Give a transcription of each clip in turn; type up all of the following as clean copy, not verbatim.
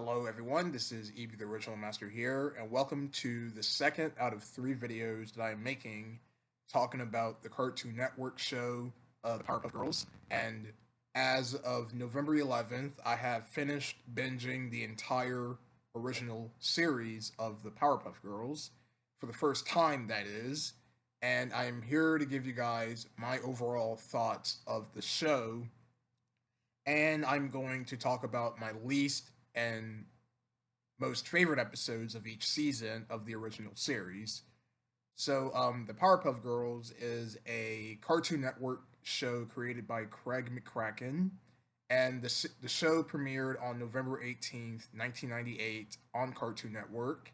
Hello everyone, this is Evie the Original Master here, and welcome to the second out of three videos that I'm making talking about the Cartoon Network show, The Powerpuff Girls. And as of November 11th, I have finished binging the entire original series of the Powerpuff Girls, for the first time that is, and I'm here to give you guys my overall thoughts of the show, and I'm going to talk about my least and most favorite episodes of each season of the original series. The Powerpuff Girls is a Cartoon Network show created by Craig McCracken, and the show premiered on November 18th, 1998, on Cartoon Network.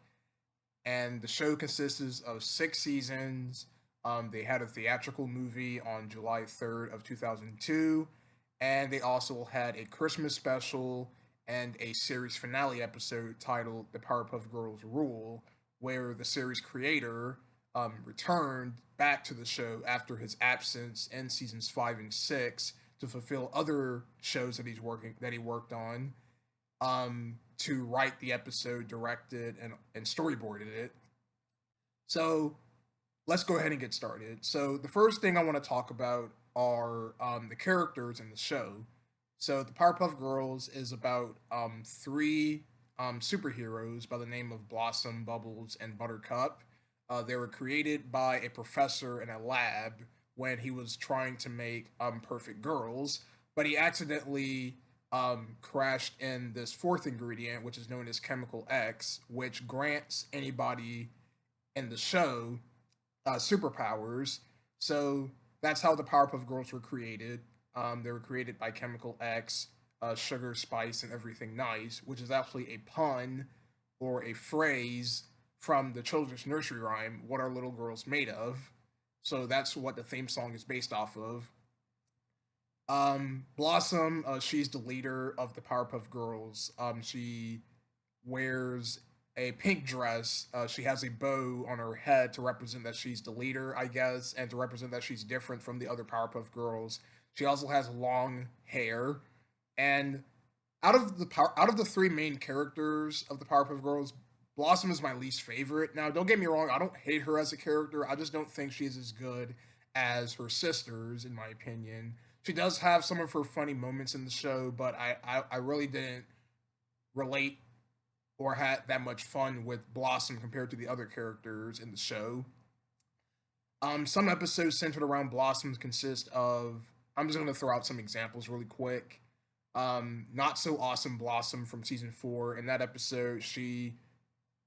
And the show consists of 6 seasons. They had a theatrical movie on July 3rd of 2002, and they also had a Christmas special and a series finale episode titled "The Powerpuff Girls Rule," where the series creator returned back to the show after his absence in seasons 5 and 6 to fulfill other shows that he worked on, to write the episode, directed, and storyboarded it. So let's go ahead and get started. So the first thing I want to talk about are the characters in the show. So the Powerpuff Girls is about three superheroes by the name of Blossom, Bubbles, and Buttercup. They were created by a professor in a lab when he was trying to make perfect girls, but he accidentally crashed in this fourth ingredient, which is known as Chemical X, which grants anybody in the show superpowers. So that's how the Powerpuff Girls were created. They were created by Chemical X, Sugar, Spice, and Everything Nice, which is actually a pun or a phrase from the children's nursery rhyme, What Are Little Girls Made Of? So that's what the theme song is based off of. Blossom, she's the leader of the Powerpuff Girls. She wears a pink dress. She has a bow on her head to represent that she's the leader, I guess, and to represent that she's different from the other Powerpuff Girls. She also has long hair, and out of the three main characters of the Powerpuff Girls, Blossom is my least favorite. Now, don't get me wrong, I don't hate her as a character. I just don't think she's as good as her sisters, in my opinion. She does have some of her funny moments in the show, but I really didn't relate or had that much fun with Blossom compared to the other characters in the show. Some episodes centered around Blossoms consist of. I'm just going to throw out some examples really quick. Not so awesome Blossom from season 4. In that episode, she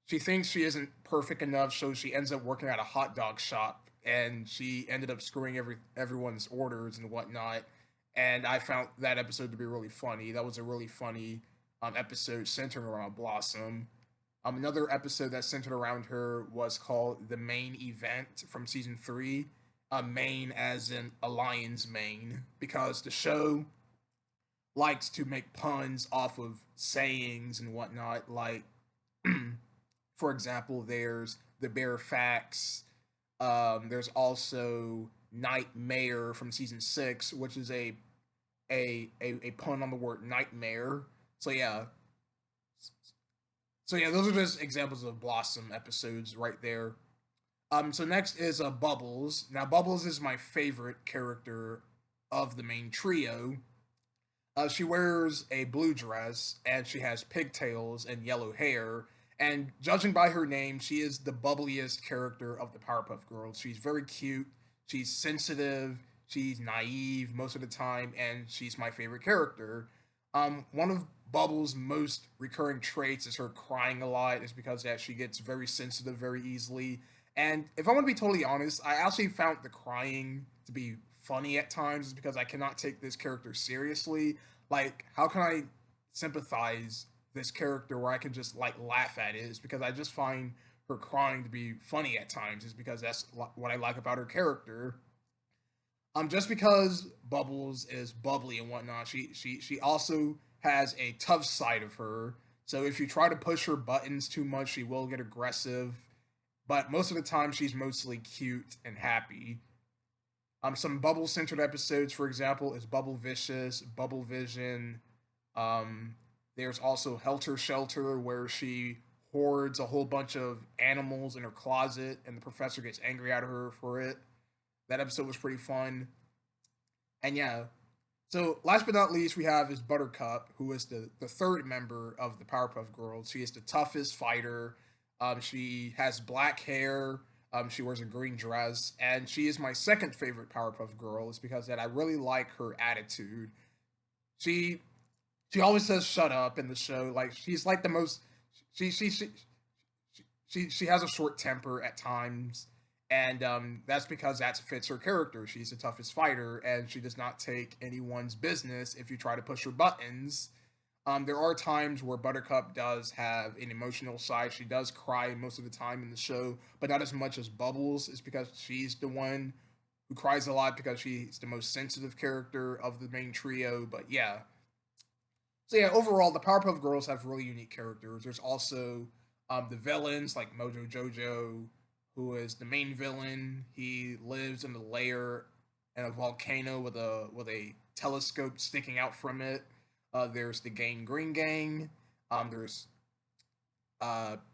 thinks she isn't perfect enough, so she ends up working at a hot dog shop, and she ended up screwing everyone's orders and whatnot. And I found that episode to be really funny. That was a really funny episode centering around Blossom. Another episode that centered around her was called The Main Event from season 3. Main as in a lion's mane, because the show likes to make puns off of sayings and whatnot. Like, for example, there's the Bare Facts. There's also Nightmare from season 6, which is a pun on the word nightmare. So yeah, those are just examples of Blossom episodes right there. So next is Bubbles. Now Bubbles is my favorite character of the main trio. She wears a blue dress and she has pigtails and yellow hair. And judging by her name, she is the bubbliest character of the Powerpuff Girls. She's very cute. She's sensitive. She's naive most of the time, and she's my favorite character. One of Bubbles' most recurring traits is her crying a lot. Is because that she gets very sensitive very easily. And if I want to be totally honest, I actually found the crying to be funny at times, is because I cannot take this character seriously. Like, how can I sympathize this character where I can just like laugh at it? Is because I just find her crying to be funny at times. Is because that's what I like about her character. Just because Bubbles is bubbly and whatnot, she also has a tough side of her. So if you try to push her buttons too much, she will get aggressive. But most of the time, she's mostly cute and happy. Some Bubble centered episodes, for example, is Bubble Vicious, Bubble Vision. Um, There's also Helter Shelter, where she hoards a whole bunch of animals in her closet, and the professor gets angry at her for it. That episode was pretty fun. And yeah, so last but not least, we have is Buttercup, who is the third member of the Powerpuff Girls. She is the toughest fighter. She has black hair. She wears a green dress, and she is my second favorite Powerpuff Girl. Is because that I really like her attitude. She she always says "shut up" in the show. Like she's like the most. She she she she has a short temper at times, and that's because that fits her character. She's the toughest fighter, and she does not take anyone's business if you try to push her buttons. There are times where Buttercup does have an emotional side. She does cry most of the time in the show, but not as much as Bubbles. Is because she's the one who cries a lot because she's the most sensitive character of the main trio. But yeah, so yeah, overall, the Powerpuff Girls have really unique characters. There's also the villains like Mojo Jojo, who is the main villain. He lives in a lair in a volcano with a telescope sticking out from it. There's the Gang Green Gang. There's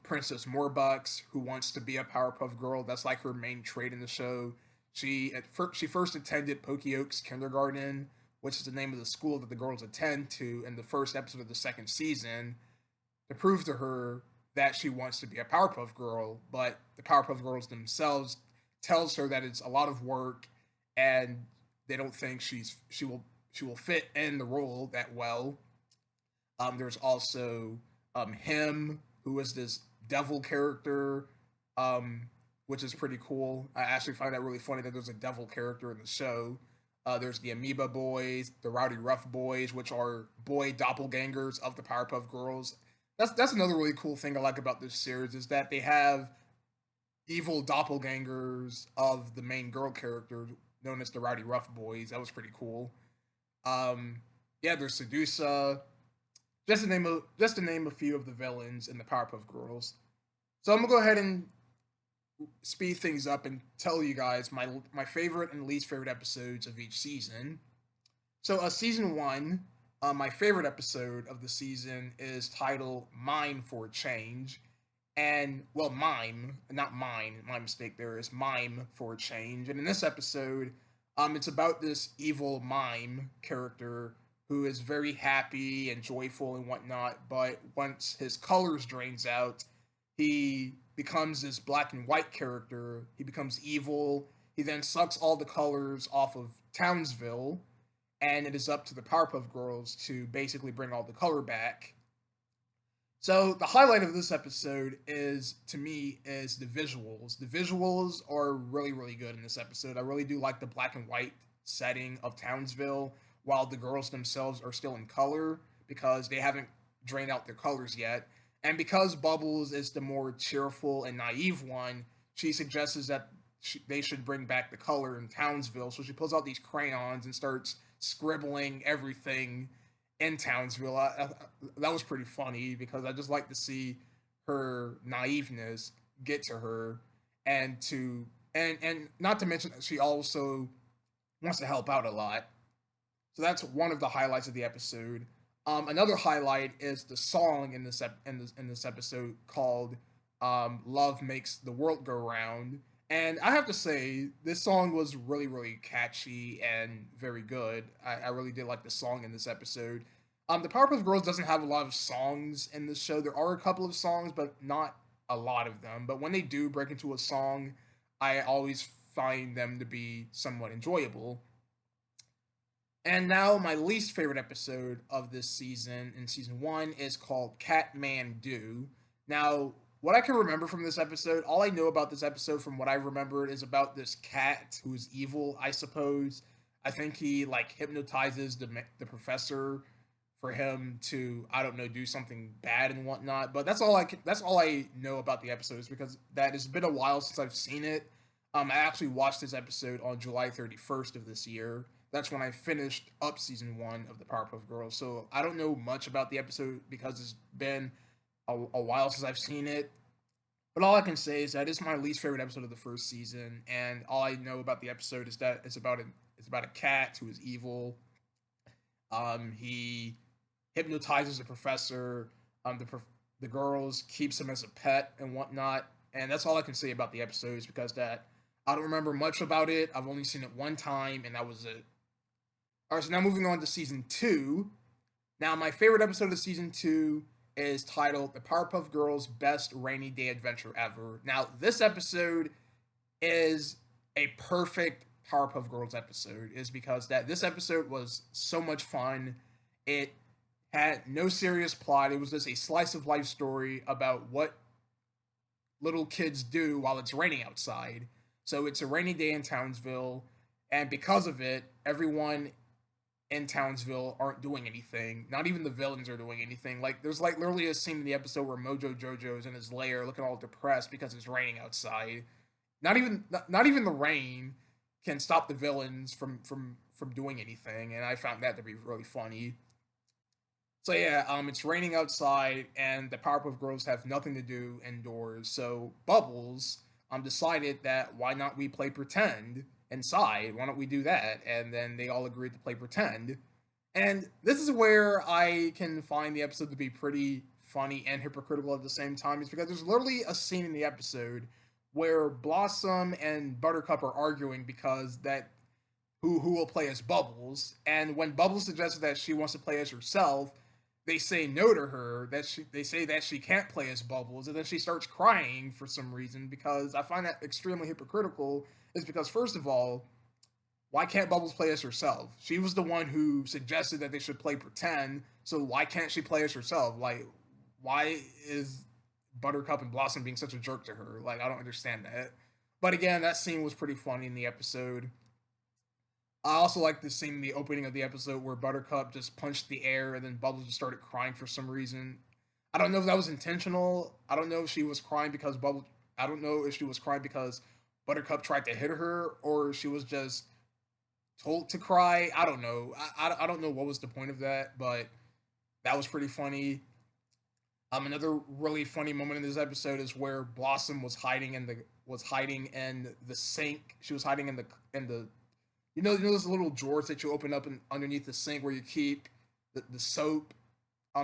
Princess Morbucks, who wants to be a Powerpuff Girl. That's like her main trait in the show. She first attended Pokey Oaks Kindergarten, which is the name of the school that the girls attend to in the first episode of the second season, to prove to her that she wants to be a Powerpuff Girl. But the Powerpuff Girls themselves tells her that it's a lot of work, and they don't think she will fit in the role that well. There's also him, who is this devil character, um, which is pretty cool. I actually find that really funny that there's a devil character in the show. There's the Amoeba Boys, the Rowdy Rough Boys, which are boy doppelgangers of the Powerpuff Girls. That's another really cool thing I like about this series is that they have evil doppelgangers of the main girl character known as the Rowdy Rough Boys. That was pretty cool. Yeah, there's Sedusa. Just to name a few of the villains in the Powerpuff Girls. So I'm gonna go ahead and speed things up and tell you guys my favorite and least favorite episodes of each season. So, season one, my favorite episode of the season is titled "Mime for a Change," and well, mime, not mine. My mistake. There is mime for a change, and in this episode, it's about this evil mime character who is very happy and joyful and whatnot. But once his colors drains out, he becomes this black and white character. He becomes evil. He then sucks all the colors off of Townsville, and it is up to the Powerpuff Girls to basically bring all the color back. So the highlight of this episode is, to me, is the visuals. The visuals are really, really good in this episode. I really do like the black and white setting of Townsville, while the girls themselves are still in color because they haven't drained out their colors yet. And because Bubbles is the more cheerful and naive one, she suggests that they should bring back the color in Townsville. So she pulls out these crayons and starts scribbling everything in Townsville. That was pretty funny because I just like to see her naiveness get to her, and not to mention that she also wants to help out a lot. So that's one of the highlights of the episode. Another highlight is the song in this episode called "Love Makes the World Go Round." And I have to say, this song was really, really catchy and very good. I really did like the song in this episode. The Powerpuff Girls doesn't have a lot of songs in this show. There are a couple of songs, but not a lot of them. But when they do break into a song, I always find them to be somewhat enjoyable. And now, my least favorite episode of this season, in season one, is called Catmandu. Now, what I can remember from this episode, all I know about this episode from what I remembered is about this cat who is evil, I suppose. I think he, like, hypnotizes the professor for him to, I don't know, do something bad and whatnot. But that's all I know about the episodes because that has been a while since I've seen it. I actually watched this episode on July 31st of this year. That's when I finished up season one of the Powerpuff Girls. So I don't know much about the episode because it's been a while since I've seen it. But all I can say is that it's my least favorite episode of the first season, and all I know about the episode is that it's about a cat who is evil. He hypnotizes the professor. The girls keeps him as a pet and whatnot. And that's all I can say about the episodes because that I don't remember much about it. I've only seen it one time, and that was it. All right, so now moving on to season two. Now, my favorite episode of season two is titled "The Powerpuff Girls' Best Rainy Day Adventure Ever." Now, this episode is a perfect Powerpuff Girls episode, is because that this episode was so much fun. It had no serious plot. It was just a slice of life story about what little kids do while it's raining outside. So it's a rainy day in Townsville, and because of it, everyone in Townsville aren't doing anything. Not even the villains are doing anything. Like there's like literally a scene in the episode where Mojo Jojo's in his lair looking all depressed because it's raining outside. Not even the rain can stop the villains from doing anything, and I found that to be really funny. So yeah, it's raining outside, and the Powerpuff Girls have nothing to do indoors. So Bubbles decided that why not we play pretend inside? Why don't we do that? And then they all agreed to play pretend. And this is where I can find the episode to be pretty funny and hypocritical at the same time, is because there's literally a scene in the episode where Blossom and Buttercup are arguing because that who will play as Bubbles, and when Bubbles suggested that she wants to play as herself, they say no to her. They say that she can't play as Bubbles, and then she starts crying for some reason. Because I find that extremely hypocritical. Is because first of all, why can't Bubbles play as herself? She was the one who suggested that they should play pretend. So why can't she play as herself? Like, why is Buttercup and Blossom being such a jerk to her? Like, I don't understand that. But again, that scene was pretty funny in the episode. I also like the scene in the opening of the episode where Buttercup just punched the air and then Bubbles just started crying for some reason. I don't know if that was intentional. I don't know if she was crying because Bubbles. I don't know if she was crying because Buttercup tried to hit her or she was just told to cry. I don't know. I don't know what was the point of that, but that was pretty funny. Another really funny moment in this episode is where Blossom was hiding in the sink. She was hiding in the you know those little drawers that you open up underneath the sink where you keep the soap,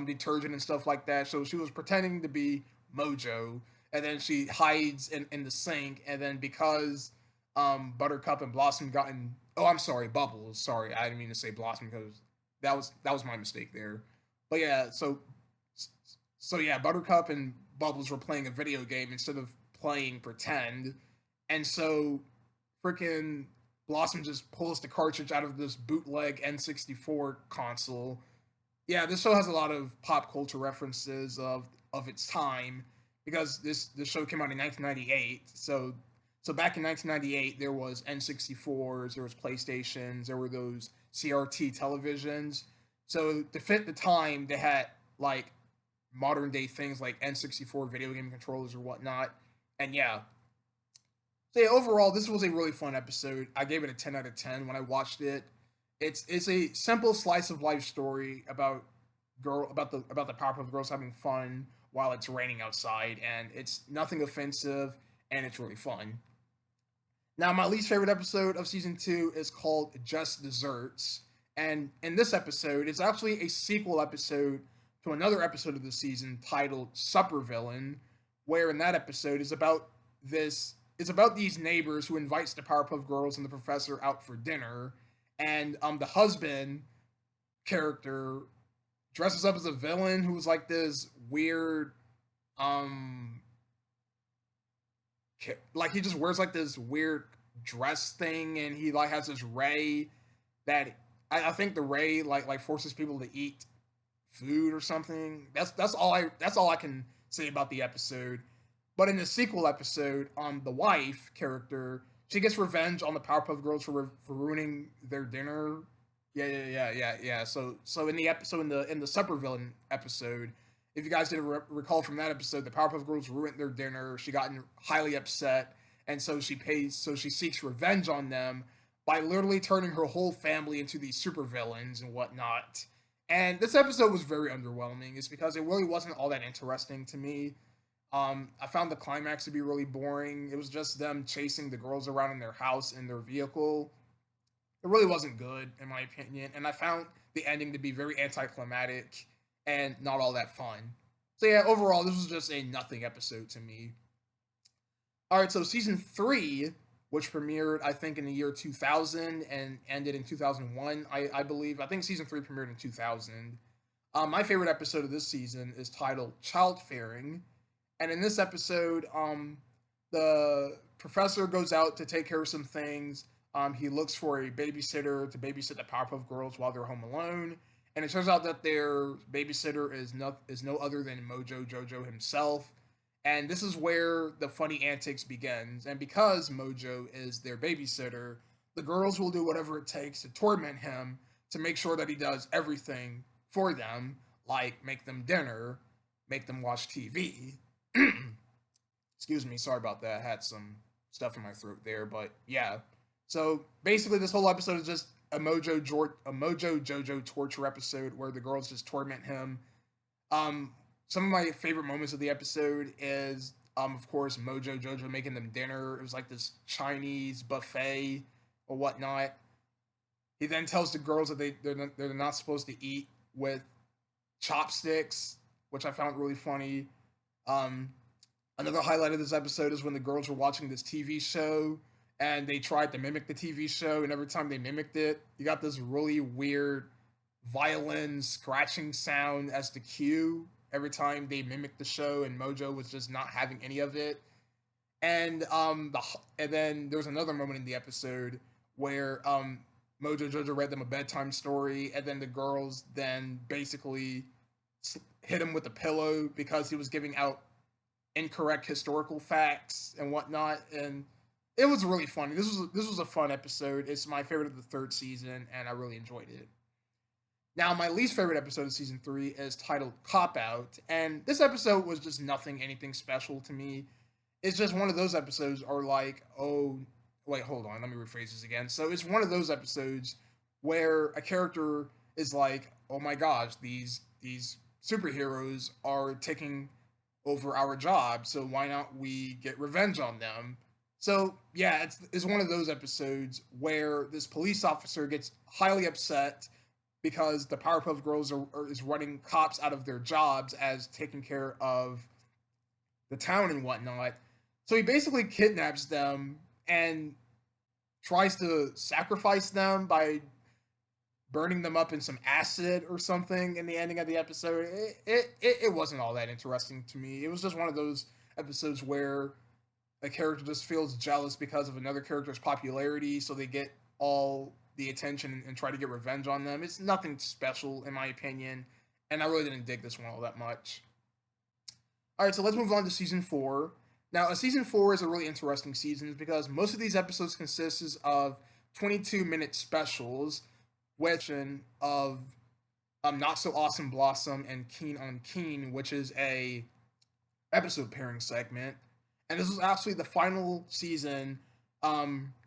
detergent and stuff like that. So she was pretending to be Mojo, and then she hides in the sink, and then because Buttercup and Blossom gotten oh I'm sorry Bubbles, sorry, I didn't mean to say Blossom because that was my mistake there. But yeah, so yeah, Buttercup and Bubbles were playing a video game instead of playing pretend, and so freaking Blossom just pulls the cartridge out of this bootleg N64 console. Yeah, this show has a lot of pop culture references of its time because this show came out in 1998. So back in 1998 there was N64s, there was PlayStations, there were those CRT televisions. So to fit the time, they had like modern day things like N64 video game controllers or whatnot. And yeah, so yeah, overall, this was a really fun episode. I gave it a 10 out of 10 when I watched it. It's a simple slice of life story about the Powerpuff Girls having fun while it's raining outside, and it's nothing offensive, and it's really fun. Now, my least favorite episode of season two is called Just Desserts, and in this episode, it's actually a sequel episode to another episode of the season titled Supper Villain, where in that episode is about this it's about these neighbors who invites the Powerpuff Girls and the professor out for dinner, and the husband character dresses up as a villain who's like this weird, um, like he just wears like this weird dress thing, and he like has this ray that I think the ray like forces people to eat food or something. That's all I can say about the episode. But in the sequel episode, the wife character, she gets revenge on the Powerpuff Girls for ruining their dinner. Yeah. So in the episode in the Supper Villain episode, if you guys didn't recall from that episode, the Powerpuff Girls ruined their dinner. She got highly upset, and so she seeks revenge on them by literally turning her whole family into these super villains and whatnot. And this episode was very underwhelming. It's because it really wasn't all that interesting to me. I found the climax to be really boring. It was just them chasing the girls around in their house in their vehicle. It really wasn't good, in my opinion. And I found the ending to be very anticlimactic. and not all that fun. So yeah, overall, this was just a nothing episode to me. All right, so season 3, which premiered I think in the year 2000 and ended in 2001, I believe. I think season 3 premiered in 2000. My favorite episode of this season is titled Childfaring, and in this episode, the professor goes out to take care of some things. He looks for a babysitter to babysit the Powerpuff Girls while they're home alone, and it turns out that their babysitter is no other than Mojo Jojo himself. And this is where the funny antics begins. And because Mojo is their babysitter, the girls will do whatever it takes to torment him to make sure that he does everything for them, like make them dinner, make them watch TV. Excuse me, sorry about that. I had some stuff in my throat there, but yeah. So basically, this whole episode is just a Mojo Jojo torture episode where the girls just torment him. Um, some of my favorite moments of the episode is, of course, Mojo Jojo making them dinner. It was like this Chinese buffet or whatnot. He then tells the girls that they're not supposed to eat with chopsticks, which I found really funny. Um, Another highlight of this episode is when the girls were watching this TV show and they tried to mimic the TV show, and every time they mimicked it, you got this really weird violin scratching sound as the cue every time they mimicked the show, and Mojo was just not having any of it. And then there's another moment in the episode where Mojo Jojo read them a bedtime story, and then the girls then basically hit him with a pillow because he was giving out incorrect historical facts and whatnot, and it was really funny. This was a fun episode. It's my favorite of the third season, and I really enjoyed it. Now, my least favorite episode of season 3 is titled Cop Out, and this episode was just anything special to me. It's just one of those episodes, or like, oh, wait, hold on, let me rephrase this again. So it's one of those episodes where a character is like, oh my gosh, these superheroes are taking over our job, so why not we get revenge on them? So yeah, it's one of those episodes where this police officer gets highly upset because the Powerpuff Girls is running cops out of their jobs as taking care of the town and whatnot. So he basically kidnaps them and tries to sacrifice them by burning them up in some acid or something in the ending of the episode. It wasn't all that interesting to me. It was just one of those episodes where a character just feels jealous because of another character's popularity, so they get all the attention and try to get revenge on them. It's nothing special, in my opinion, and I really didn't dig this one all that much. All right, so let's move on to season 4. Now, a season 4 is a really interesting season because most of these episodes consists of 22-minute specials, which of Not So Awesome Blossom and Keen on Keen, which is a episode pairing segment. And this was actually the final season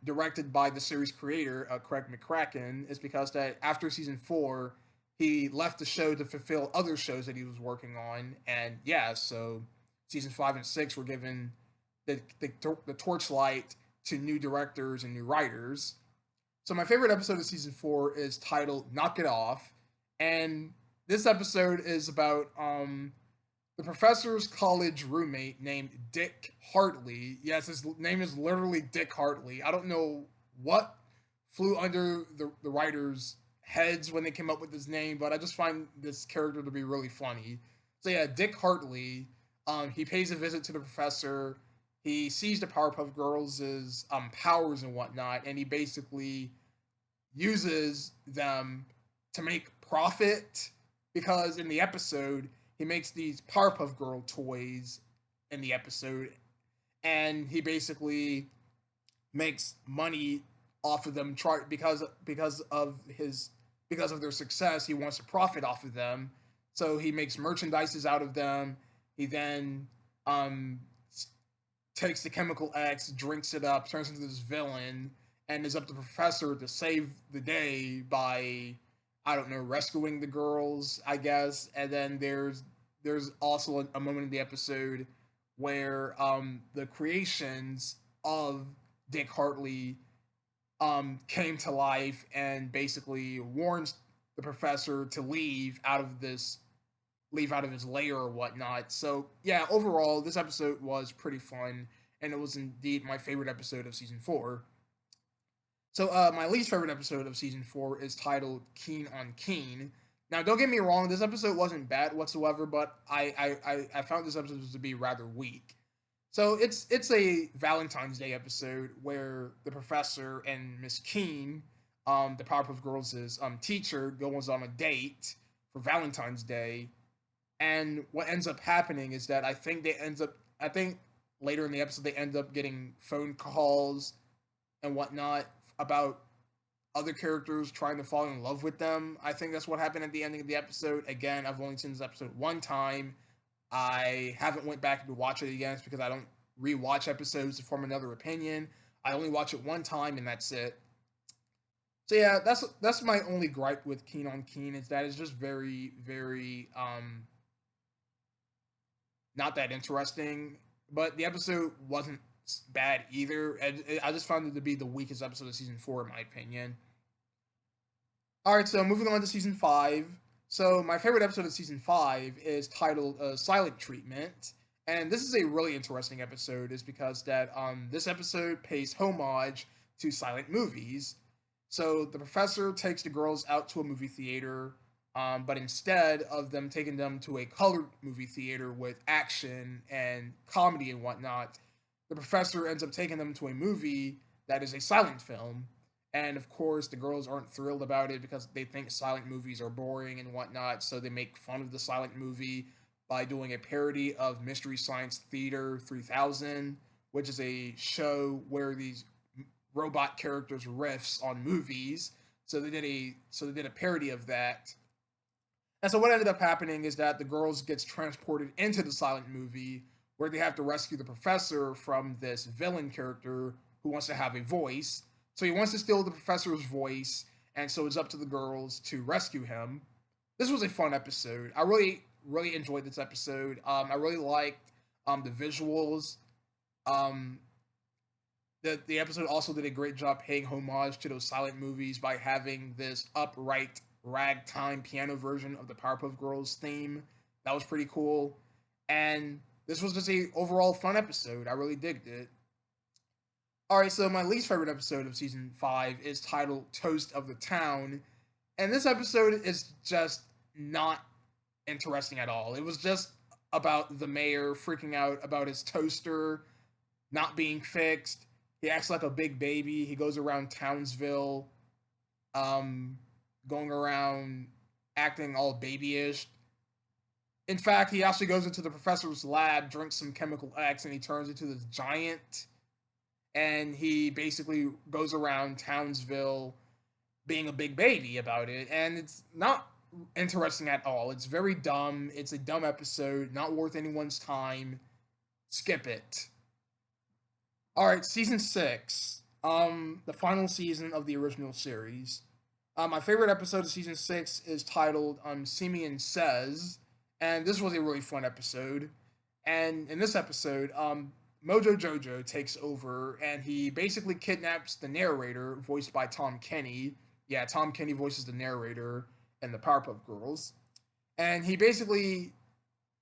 directed by the series creator, Craig McCracken, is because that after season 4, he left the show to fulfill other shows that he was working on. And yeah, so season 5 and 6 were given the torchlight to new directors and new writers. So my favorite episode of season 4 is titled Knock It Off. And this episode is about the professor's college roommate named Dick Hartley. Yes, his name is literally Dick Hartley. I don't know what flew under the writers' heads when they came up with his name, but I just find this character to be really funny. So yeah, Dick Hartley, he pays a visit to the professor. He sees the Powerpuff Girls' powers and whatnot, and he basically uses them to make profit because in the episode, he makes these Powerpuff Girl toys in the episode, and he basically makes money off of them because of their success. He wants to profit off of them, so he makes merchandises out of them. He then takes the chemical X, drinks it up, turns into this villain, and is up to the professor to save the day by, I don't know, rescuing the girls, I guess. And then there's also a moment in the episode where the creations of Dick Hartley came to life and basically warns the professor to leave out of this leave out of his lair or whatnot. So yeah, overall, this episode was pretty fun, and it was indeed my favorite episode of season 4. So my least favorite episode of season 4 is titled Keen on Keen. Now, don't get me wrong, this episode wasn't bad whatsoever, but I found this episode to be rather weak. So it's a Valentine's Day episode where the professor and Miss Keen, the Powerpuff Girls' teacher, goes on a date for Valentine's Day, and what ends up happening is that I think later in the episode they end up getting phone calls and whatnot about other characters trying to fall in love with them. I think that's what happened at the ending of the episode. Again, I've only seen this episode one time. I haven't went back to watch it again because I don't rewatch episodes to form another opinion. I only watch it one time and that's it. So yeah, that's my only gripe with Keen on Keen is that it's just very not that interesting. But the episode wasn't bad either. I just found it to be the weakest episode of season 4 in my opinion. All right, so moving on to season 5. So my favorite episode of season 5 is titled Silent Treatment. And this is a really interesting episode is because that this episode pays homage to silent movies. So the professor takes the girls out to a movie theater, but instead of them taking them to a colored movie theater with action and comedy and whatnot, the professor ends up taking them to a movie that is a silent film. And of course, the girls aren't thrilled about it because they think silent movies are boring and whatnot. So they make fun of the silent movie by doing a parody of Mystery Science Theater 3000, which is a show where these robot characters riffs on movies. So they did a parody of that. And so what ended up happening is that the girls gets transported into the silent movie where they have to rescue the professor from this villain character who wants to have a voice. So he wants to steal the professor's voice, and so it's up to the girls to rescue him. This was a fun episode. I really enjoyed this episode. I really liked the visuals. Um, the episode also did a great job paying homage to those silent movies by having this upright ragtime piano version of the Powerpuff Girls theme. That was pretty cool. And this was just a overall fun episode. I really digged it. Alright, so my least favorite episode of season 5 is titled Toast of the Town. And this episode is just not interesting at all. It was just about the mayor freaking out about his toaster not being fixed. He acts like a big baby. He goes around Townsville, going around acting all babyish. In fact, he actually goes into the professor's lab, drinks some chemical X, and he turns into this giant. And he basically goes around Townsville being a big baby about it. And it's not interesting at all. It's very dumb. It's a dumb episode, not worth anyone's time. Skip it. All right, season 6, the final season of the original series. My favorite episode of season 6 is titled Simeon Says, and this was a really fun episode. And in this episode, Mojo Jojo takes over, and he basically kidnaps the narrator, voiced by Tom Kenny. Yeah, Tom Kenny voices the narrator in the Powerpuff Girls. And he basically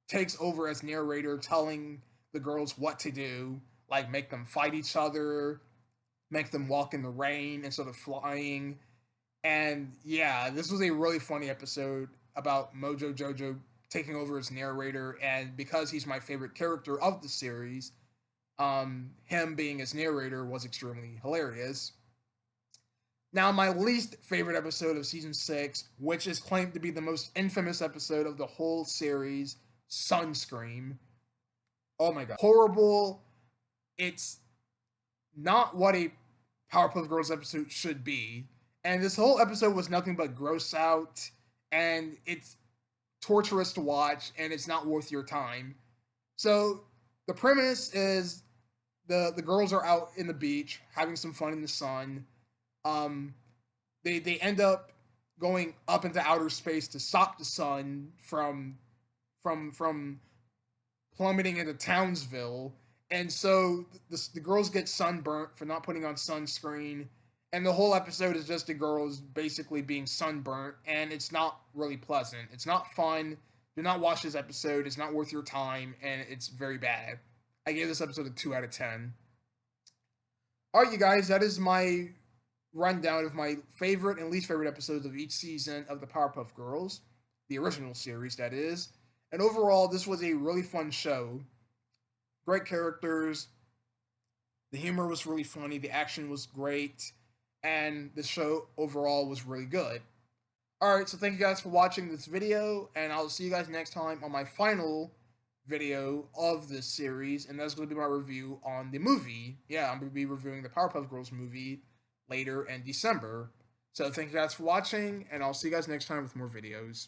takes over as narrator, telling the girls what to do, like make them fight each other, make them walk in the rain instead of flying. And yeah, this was a really funny episode about Mojo Jojo taking over as narrator, and because he's my favorite character of the series, him being his narrator was extremely hilarious. Now, my least favorite episode of season 6, which is claimed to be the most infamous episode of the whole series, Sunscream. Oh my god. Horrible. It's not what a Powerpuff Girls episode should be. And this whole episode was nothing but gross out, and it's torturous to watch, and it's not worth your time. So, the premise is the girls are out in the beach having some fun in the sun. They end up going up into outer space to stop the sun from plummeting into Townsville, and so the girls get sunburnt for not putting on sunscreen, and the whole episode is just the girls basically being sunburnt, and it's not really pleasant. It's not fun. Do not watch this episode. It's not worth your time, and it's very bad. I gave this episode a 2 out of 10. All right, you guys, that is my rundown of my favorite and least favorite episodes of each season of the Powerpuff Girls, the original series, that is. And overall, this was a really fun show. Great characters. The humor was really funny. The action was great. And the show overall was really good. Alright, so thank you guys for watching this video, and I'll see you guys next time on my final video of this series, and that's going to be my review on the movie. Yeah, I'm going to be reviewing the Powerpuff Girls movie later in December. So thank you guys for watching, and I'll see you guys next time with more videos.